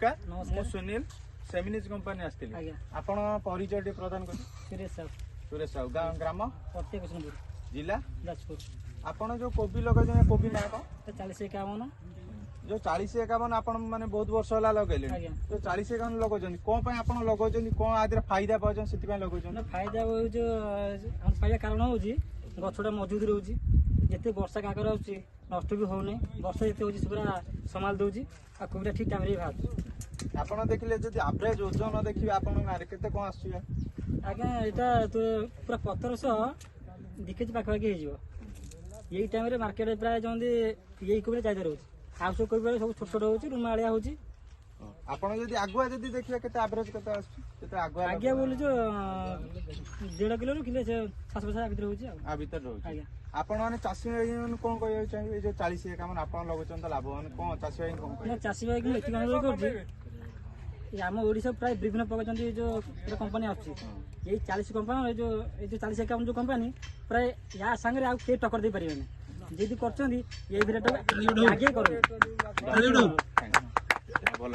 ମୁଁ ସୁନିଲ ସେମିନିଜ କମ୍ପାନୀ ଆସିଥିଲି। ଆପଣ ପରିଚୟ ପ୍ରଦାନ କରି ସୁରେଶ ସାହୁ ଗ୍ରାମ ଜିଲ୍ଲା ଯାଜପୁର। ଆପଣ ଯୋଉ କୋବି ଲଗାଇଛନ୍ତି କୋବି ନା କଣ? 4051 ଯୋଉ 4051 ଆପଣ ମାନେ ବହୁତ ବର୍ଷ ହେଲା ଲଗେଇଲେଣି। ଯୋଉ 4051 ଲଗାଉଛନ୍ତି କଣ ପାଇଁ ଆପଣ ଲଗାଉଛନ୍ତି, କଣ ଆଦିରେ ଫାଇଦା ପାଉଛନ୍ତି ସେଥିପାଇଁ ଲଗାଉଛନ୍ତି? ଫାଇଦା ହଉଛି ପାଇବା କାରଣ ହଉଛି ଗଛଟା ମଜବୁତ ରହୁଛି, ଯେତେ ବର୍ଷା କାକର ଆସୁଛି ନଷ୍ଟ ବି ହଉନି, ବର୍ଷା ଯେତେ ହଉଛି ସେ ପୁରା ସମ୍ଭାଳ ଦଉଛି ଆଉ କୋବିଟା ଠିକ ଟାଇମରେ ବି ବାହାରୁଛି। ଆପଣ ଦେଖିଲେ ଯଦି ଆଭରେଜ ଓଜନ ଦେଖିବେ ଆପଣଙ୍କ ଗାଁରେ କେତେ କଣ ଆସୁଛି? ଆଜ୍ଞା ଏଇଟା ପୁରା 1700 କେଜି ପାଖାପାଖି ହେଇଯିବ। ଏଇ ଟାଇମରେ ମାର୍କେଟରେ ପ୍ରାୟ ଯେମିତି ଏଇ କୋବିରେ ଚାହିଦା ରହୁଛି, ଆଉ ସବୁ କୋବି ସବୁ ଛୋଟ ଛୋଟ ହଉଛି, ରୁମାଳିଆ ହଉଛି। ଆପଣ ଯଦି ଆଗୁଆ ଯଦି ଦେଖିବେ କେତେ ଆଭରେଜ କେତେ ଆସୁଛି? କେତେ ଆଗୁଆ ବୋଲୁଛୁ 1.5 କିଲୋରୁ କିଲୋ 750 ଭିତରେ ହଉଛି ଆଉ ଭିତରେ ରହୁଛି। ଆଜ୍ଞା ଆପଣ ମାନେ ଚାଷୀ ଭାଇ ମାନେ କଣ କହିବାକୁ ଚାହିଁବେ? ଏଇ ଯୋଉ 4051 ଆପଣ ଲଗାଉଛନ୍ତି ତ ଲାଭ ମାନେ କଣ ଚାଷୀ ଭାଇ କଣ କହିବେ? ଚାଷୀ ଭାଇ ମୁଁ ଏତିକି ଅନୁରୋଧ କରୁଛି, ଆମ ଓଡିଶା ପ୍ରାୟ ବିଭିନ୍ନ ପ୍ରକାର ଯୋଉ କମ୍ପାନୀ ଆସୁଛି, ଏଇ 40 କମ୍ପାନୀ ଏଇ ଯୋଉ 4051 ଯୋଉ କମ୍ପାନୀ ପ୍ରାୟ ୟା ସାଙ୍ଗରେ ଆଉ କେହି ଟକ୍କର ଦେଇ ପାରିବେନି। ଯଦି କରୁଛନ୍ତି ଏଇ ଭିତରେ ଆଗେଇ କରନ୍ତୁ। ଭଲ